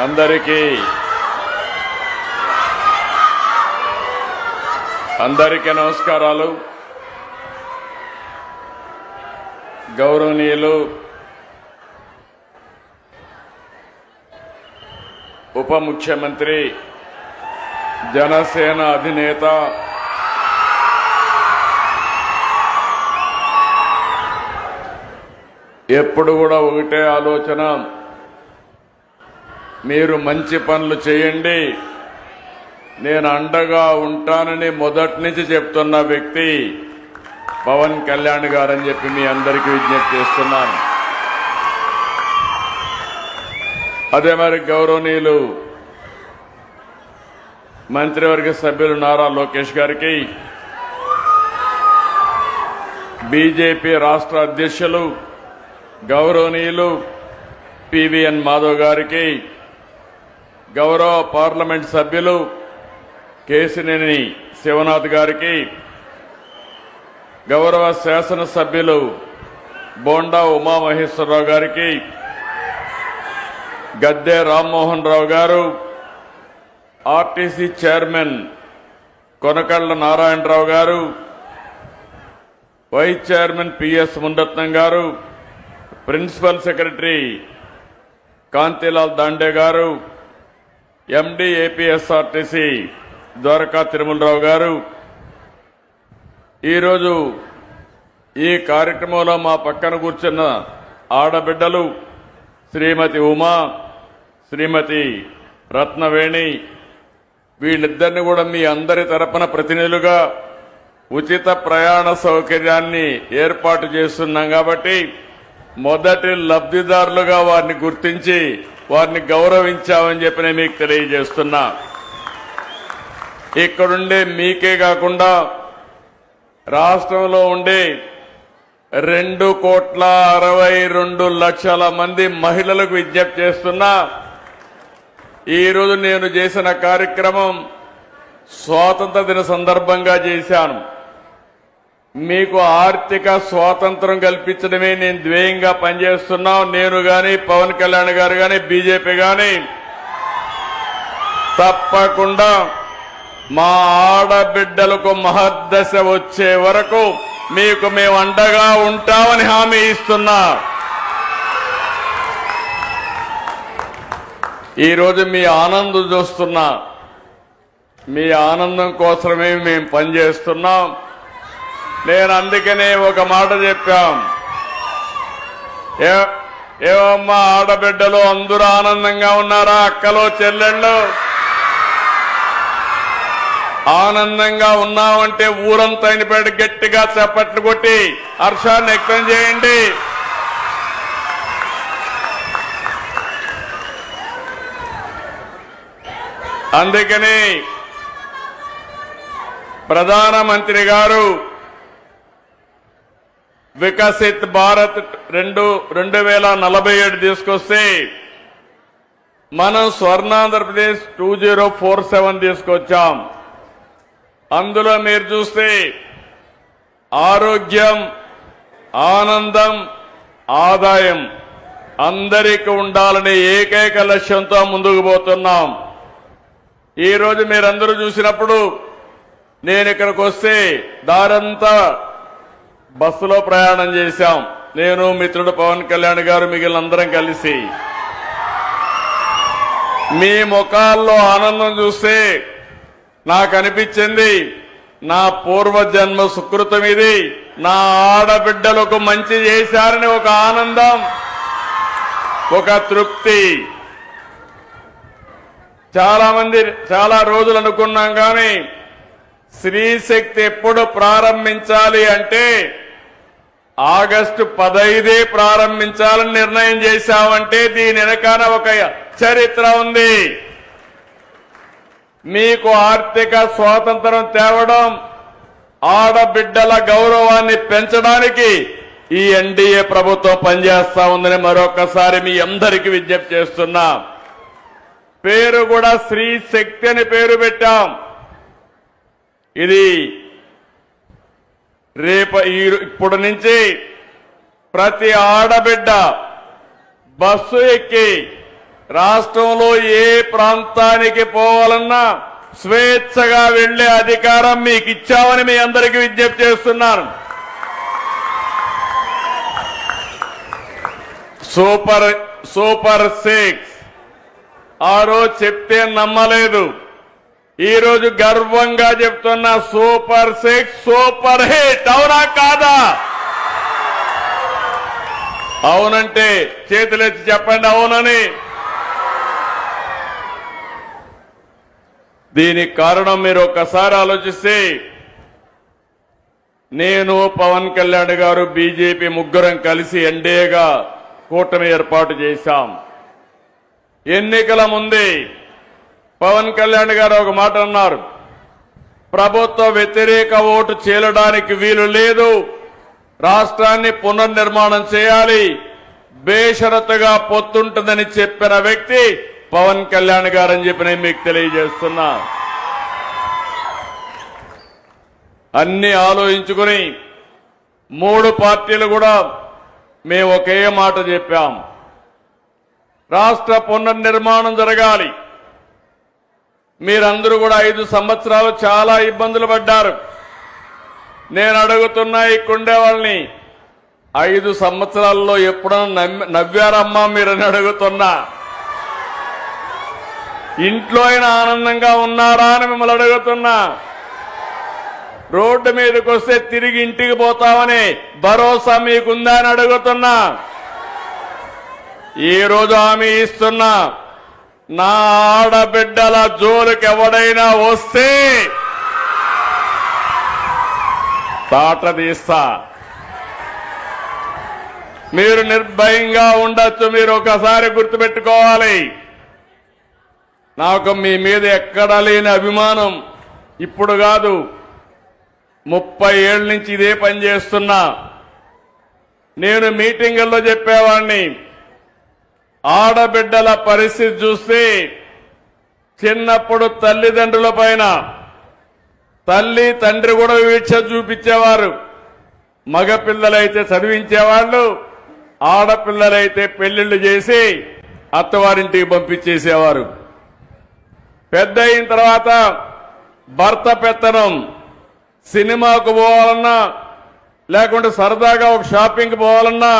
అందరికీ నమస్కారాలు. గౌరవనీయులు ఉప ముఖ్యమంత్రి జనసేన అధినేత ఎప్పుడు కూడా ఒకటే ఆలోచన, మీరు మంచి పనులు చేయండి, నేను అండగా ఉంటానని మొదటి నుంచి చెప్తున్న వ్యక్తి పవన్ కళ్యాణ్ గారని చెప్పి మీ అందరికీ విజ్ఞప్తి చేస్తున్నాను. అదే మరి గౌరవనీయులు మంత్రివర్గ సభ్యులు నారా లోకేష్ గారికి, బీజేపీ రాష్ట్ర అధ్యక్షులు గౌరవనీయులు పివిఎన్ మాధవ్ గారికి, గౌరవ పార్లమెంట్ సభ్యులు కేశినేని శివనాథ్ గారికి, గౌరవ శాసనసభ్యులు బోండా ఉమామహేశ్వరరావు గారికి, గద్దె రామ్మోహన్ రావు గారు, ఆర్టీసీ చైర్మన్ కొనకళ్ళ నారాయణరావు గారు, వైస్ చైర్మన్ పిఎస్ మునరత్నం గారు, ప్రిన్సిపల్ సెక్రటరీ కాంతిలాల్ దాండే గారు, ఎండి ఏపీఎస్ఆర్టీసీ ద్వారకా తిరుమలరావు గారు, ఈరోజు ఈ కార్యక్రమంలో మా పక్కన కూర్చున్న ఆడబిడ్డలు శ్రీమతి ఉమా, శ్రీమతి రత్నవేణి, వీళ్ళిద్దరిని కూడా మీ అందరి తరపున ప్రతినిధులుగా ఉచిత ప్రయాణ సౌకర్యాన్ని ఏర్పాటు చేస్తున్నాం. కాబట్టి మొదటి లబ్ధిదారులుగా వారిని గుర్తించి వారిని గౌరవించామని చెప్పి నేను మీకు తెలియజేస్తున్నా. ఇక్కడుండే మీకే కాకుండా రాష్ట్రంలో ఉండే 2,62,00,000 మంది మహిళలకు విజ్ఞప్తి చేస్తున్నా. ఈరోజు నేను చేసిన కార్యక్రమం స్వాతంత్ర దిన సందర్భంగా చేశాను. మీకు ఆర్థిక స్వాతంత్రం కల్పించడమే నేను ధ్యేయంగా పనిచేస్తున్నాం. నేను గాని పవన్ కళ్యాణ్ గారు గాని బీజేపీ గాని తప్పకుండా మా ఆడబిడ్డలకు మహద్దశ వచ్చే వరకు మీకు మేము అండగా ఉంటామని హామీ ఇస్తున్నా. ఈరోజు మీ ఆనందం చూస్తున్నా. మీ ఆనందం కోసమే మేము పనిచేస్తున్నాం. నేను అందుకనే ఒక మాట చెప్పాం, ఏమమ్మా ఆడబిడ్డలు అందరూ ఆనందంగా ఉన్నారా? అక్కలు చెల్లెళ్ళు ఆనందంగా ఉన్నామంటే ఊరంతా అయినపేట గట్టిగా చప్పట్లు కొట్టి హర్షాన్ని వ్యక్తం చేయండి. అందుకని ప్రధానమంత్రి గారు వికసిత్ భారత్ 2047 తీసుకొస్తే మనం స్వర్ణాంధ్రప్రదేశ్ 2047 తీసుకొచ్చాం. అందులో మీరు చూస్తే ఆరోగ్యం, ఆనందం, ఆదాయం అందరికీ ఉండాలనే ఏకైక లక్ష్యంతో ముందుకు పోతున్నాం. ఈరోజు మీరందరూ చూసినప్పుడు నేను ఇక్కడికి వస్తే దారంతా బస్సులో ప్రయాణం చేశాం. నేను మిత్రుడు పవన్ కళ్యాణ్ గారు మిగిలిన అందరం కలిసి. మీ ముఖాల్లో ఆనందం చూస్తే నాకు అనిపించింది నా పూర్వజన్మ సుకృతం ఇది. నా ఆడబిడ్డలకు మంచి చేశారని ఒక ఆనందం, ఒక తృప్తి. చాలా రోజులు అనుకున్నాం కానీ స్త్రీ శక్తి ఎప్పుడు ప్రారంభించాలి అంటే ఆగస్టు 15 ప్రారంభించాలని నిర్ణయం చేశామంటే దీని వెనకాల ఒక చరిత్ర ఉంది. మీకు ఆర్థిక స్వాతంత్రం తేవడం, ఆడబిడ్డల గౌరవాన్ని పెంచడానికి ఈ ఎన్డీఏ ప్రభుత్వం పనిచేస్తా ఉందని మరొకసారి మీ అందరికీ విజ్ఞప్తి చేస్తున్నా. పేరు కూడా స్త్రీ శక్తి అని పేరు పెట్టాం. ఇది ఇప్పుడు నుంచి ప్రతి ఆడబిడ్డ బస్సు ఎక్కి రాష్ట్రంలో ఏ ప్రాంతానికి పోవాలన్నా స్వేచ్ఛగా వెళ్లే అధికారం మీకు ఇచ్చామని మీ అందరికీ విజ్ఞప్తి చేస్తున్నాను. సూపర్ 6 ఆ రోజు చెప్తే నమ్మలేదు. ఈ రోజు గర్వంగా చెప్తున్న సూపర్ 6 సూపర్ హిట్. అవునా కాదా? అవునంటే చేతులెత్తి చెప్పండి అవునని. దీనికి కారణం మీరు ఒక్కసారి ఆలోచిస్తే, నేను పవన్ కళ్యాణ్ గారు బీజేపీ ముగ్గురం కలిసి ఎన్డీఏగా కూటమి ఏర్పాటు చేశాం. ఎన్నికల ముందే పవన్ కళ్యాణ్ గారు ఒక మాట అన్నారు, ప్రభుత్వ వ్యతిరేక ఓటు చీలడానికి వీలు లేదు, రాష్ట్రాన్ని పునర్నిర్మాణం చేయాలి, బేషరతుగా పొత్తుంటుందని చెప్పిన వ్యక్తి పవన్ కళ్యాణ్ గారని చెప్పి నేను మీకు తెలియజేస్తున్నా. అన్ని ఆలోచించుకుని 3 పార్టీలు కూడా మేము ఒకే మాట చెప్పాం, రాష్ట్ర పునర్నిర్మాణం జరగాలి. మీరందరూ కూడా 5 సంవత్సరాలు చాలా ఇబ్బందులు పడ్డారు. నేను అడుగుతున్నా ఇక్కడే వాళ్ళని, 5 సంవత్సరాల్లో ఎప్పుడన్నా నవ్వారమ్మా మీరని అడుగుతున్నా. ఇంట్లో అయినా ఆనందంగా ఉన్నారా అని మిమ్మల్ని అడుగుతున్నా. రోడ్డు మీదకి వస్తే తిరిగి ఇంటికి పోతామని భరోసా మీకుందా అని అడుగుతున్నా. ఈ రోజు హామీ ఇస్తున్నా, నా ఆడబిడ్డల జోలికి ఎవడైనా వస్తే తాట తీస్తా. మీరు నిర్భయంగా ఉండొచ్చు. మీరు ఒకసారి గుర్తుపెట్టుకోవాలి, నాకు మీ మీద ఎక్కడా లేని అభిమానం ఇప్పుడు కాదు, 30 ఏళ్ల నుంచి ఇదే పని చేస్తున్నా. నేను మీటింగుల్లో చెప్పేవాడిని, ఆడబిడ్డల పరిస్థితి చూస్తే చిన్నప్పుడు తల్లిదండ్రుల పైన తల్లి తండ్రి కూడా వీక్ష చూపించేవారు. మగపిల్లలైతే చదివించేవాళ్ళు, ఆడపిల్లలైతే పెళ్లిళ్లు చేసి అత్తవారింటికి పంపించేసేవారు. పెద్ద అయిన తర్వాత భర్త పెత్తనం, సినిమాకు పోవాలన్నా లేకుంటే సరదాగా ఒక షాపింగ్కి పోవాలన్నా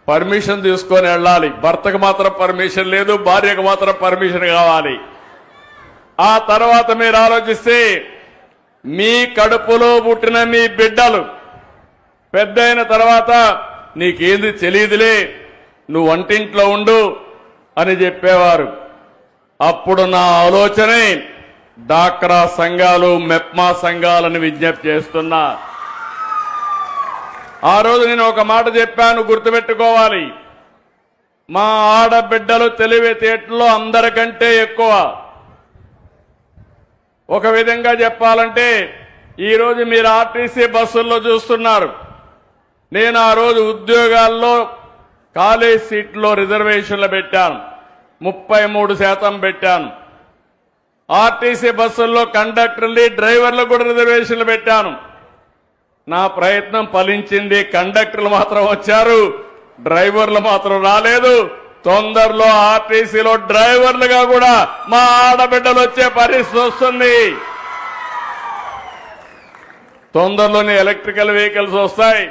పర్మిషన్ తీసుకొని వెళ్ళాలి. భర్తకు మాత్రం పర్మిషన్ లేదు, భార్యకు మాత్రం పర్మిషన్ కావాలి. ఆ తర్వాత మీరు ఆలోచిస్తే, మీ కడుపులో పుట్టిన మీ బిడ్డలు పెద్ద అయిన తర్వాత నీకేంది తెలియదులే, నువ్వు వంటింట్లో ఉండు అని చెప్పేవారు. అప్పుడు నా ఆలోచనే డాక్రా సంఘాలు, మెప్మా సంఘాలను విజ్ఞప్తి చేస్తున్నా. ఆ రోజు నేను ఒక మాట చెప్పాను, గుర్తుపెట్టుకోవాలి, మా ఆడబిడ్డలు తెలివితేటల్లో అందరికంటే ఎక్కువ. ఒక విధంగా చెప్పాలంటే, ఈరోజు మీరు ఆర్టీసీ బస్సుల్లో చూస్తున్నారు. నేను ఆ రోజు ఉద్యోగాల్లో కాలేజ్ సీట్లో రిజర్వేషన్లు పెట్టాను, 33% పెట్టాను. ఆర్టీసీ బస్సుల్లో కండక్టర్లు, డ్రైవర్లు కూడా రిజర్వేషన్లు పెట్టాను. నా ప్రయత్నం ఫలించింది. కండక్టర్లు మాత్రం వచ్చారు, డ్రైవర్లు మాత్రం రాలేదు. తొందరలో ఆర్టీసీలో డ్రైవర్లుగా కూడా మా ఆడబిడ్డలు వచ్చే పరిస్థితి వస్తుంది. తొందరలోనే ఎలక్ట్రికల్ వెహికల్స్ వస్తాయి.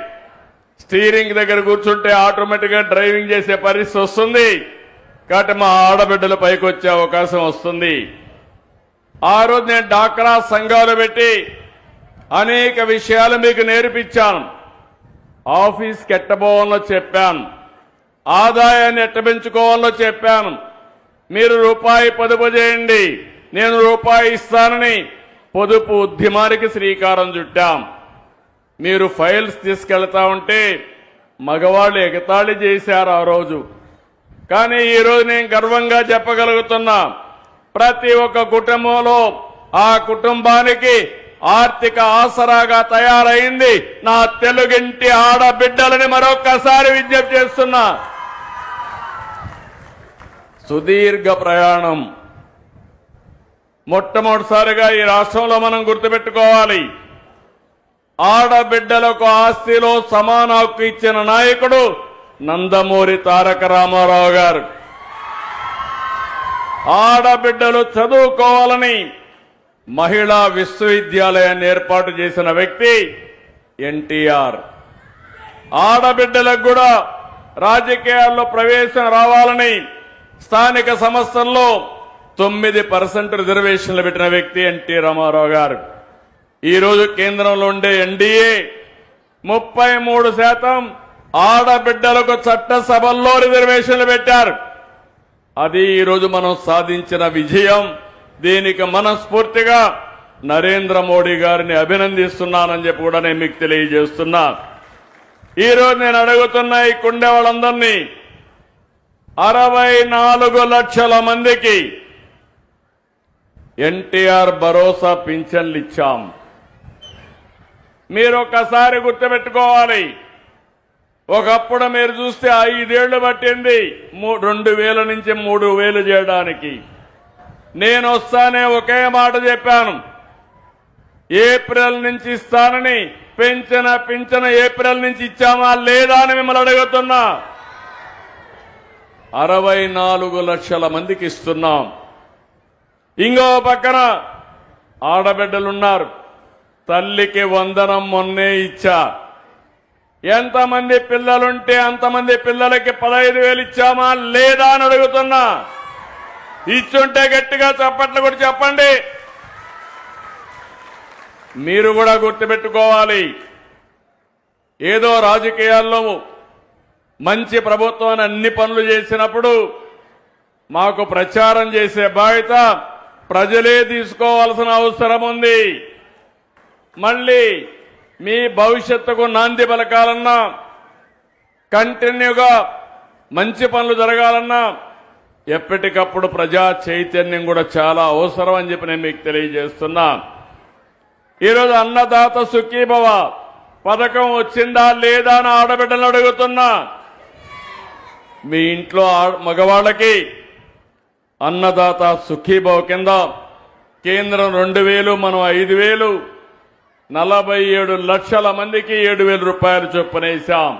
స్టీరింగ్ దగ్గర కూర్చుంటే ఆటోమేటిక్ గా డ్రైవింగ్ చేసే పరిస్థితి వస్తుంది. కాబట్టి మా ఆడబిడ్డలు పైకి వచ్చే అవకాశం వస్తుంది. ఆ రోజు నేను డాక్రా సంఘాలు పెట్టి అనేక విషయాలు మీకు నేర్పించాను. ఆఫీస్కి ఎట్టబోవాలో చెప్పాను, ఆదాయాన్ని ఎట్ట పెంచుకోవాలో చెప్పాను. మీరు రూపాయి పొదుపు చేయండి, నేను రూపాయి ఇస్తానని పొదుపు ఉద్యమానికి శ్రీకారం చుట్టాం. మీరు ఫైల్స్ తీసుకెళ్తా ఉంటే మగవాళ్ళు ఎగతాళి చేశారు ఆ రోజు. కానీ ఈరోజు నేను గర్వంగా చెప్పగలుగుతున్నా, ప్రతి ఒక్క కుటుంబంలో ఆ కుటుంబానికి ఆర్థిక ఆసరాగా తయారైంది నా తెలుగింటి ఆడబిడ్డలని మరొక్కసారి విజ్ఞప్తి చేస్తున్నా. సుదీర్ఘ ప్రయాణం. మొట్టమొదటిసారిగా ఈ రాష్ట్రంలో మనం గుర్తుపెట్టుకోవాలి, ఆడబిడ్డలకు ఆస్తిలో సమాన హక్కు ఇచ్చిన నాయకుడు నందమూరి తారక రామారావు గారు. ఆడబిడ్డలు చదువుకోవాలని మహిళా విశ్వవిద్యాలయాన్ని ఏర్పాటు చేసిన వ్యక్తి ఎన్టీఆర్. ఆడబిడ్డలకు కూడా రాజకీయాల్లో ప్రవేశం రావాలని స్థానిక సంస్థల్లో 9% రిజర్వేషన్లు పెట్టిన వ్యక్తి ఎన్టీ రామారావు గారు. ఈరోజు కేంద్రంలో ఉండే ఎన్డీఏ 33% ఆడబిడ్డలకు చట్టసభల్లో రిజర్వేషన్లు పెట్టారు. అది ఈరోజు మనం సాధించిన విజయం. దీనికి మనస్ఫూర్తిగా నరేంద్ర మోడీ గారిని అభినందిస్తున్నానని చెప్పి కూడా నేను మీకు తెలియజేస్తున్నా. ఈరోజు నేను అడుగుతున్నా ఈ కుండే వాళ్ళందరినీ 64 లక్షల మందికి ఎన్టీఆర్ భరోసా పింఛన్లు ఇచ్చాం. మీరు ఒక్కసారి గుర్తుపెట్టుకోవాలి, ఒకప్పుడు మీరు చూస్తే 5 ఏళ్లు పట్టింది 2,000 నుంచి 3,000 చేయడానికి. నేను వస్తానే ఒకే మాట చెప్పాను, ఏప్రిల్ నుంచి ఇస్తానని. పింఛన ఏప్రిల్ నుంచి ఇచ్చామా లేదా అని మిమ్మల్ని అడుగుతున్నా. 64 లక్షల మందికి ఇస్తున్నాం. ఇంకో పక్కన ఆడబిడ్డలున్నారు, తల్లికి వందనం మొన్నే ఇచ్చా. ఎంతమంది పిల్లలుంటే అంతమంది పిల్లలకి 15,000 ఇచ్చామా లేదా అని అడుగుతున్నా. ఇచ్చుంటే గట్టిగా చప్పట్లు కూడా చెప్పండి. మీరు కూడా గుర్తుపెట్టుకోవాలి, ఏదో రాజకీయాల్లో మంచి ప్రభుత్వాన్ని అన్ని పనులు చేసినప్పుడు మాకు ప్రచారం చేసే బాధ్యత ప్రజలే తీసుకోవాల్సిన అవసరం ఉంది. మళ్ళీ మీ భవిష్యత్తుకు నాంది పలకాలన్నా, కంటిన్యూగా మంచి పనులు జరగాలన్నా ఎప్పటికప్పుడు ప్రజా చైతన్యం కూడా చాలా అవసరం అని చెప్పి నేను మీకు తెలియజేస్తున్నా. ఈరోజు అన్నదాత సుఖీభవ పథకం వచ్చిందా లేదా అని ఆడబిడ్డలు అడుగుతున్నా. మీ ఇంట్లో మగవాళ్ళకి అన్నదాత సుఖీభవ కింద కేంద్రం 2,000, మనం 5,000, 47 లక్షల మందికి 7,000 రూపాయలు చొప్పున వేశాం.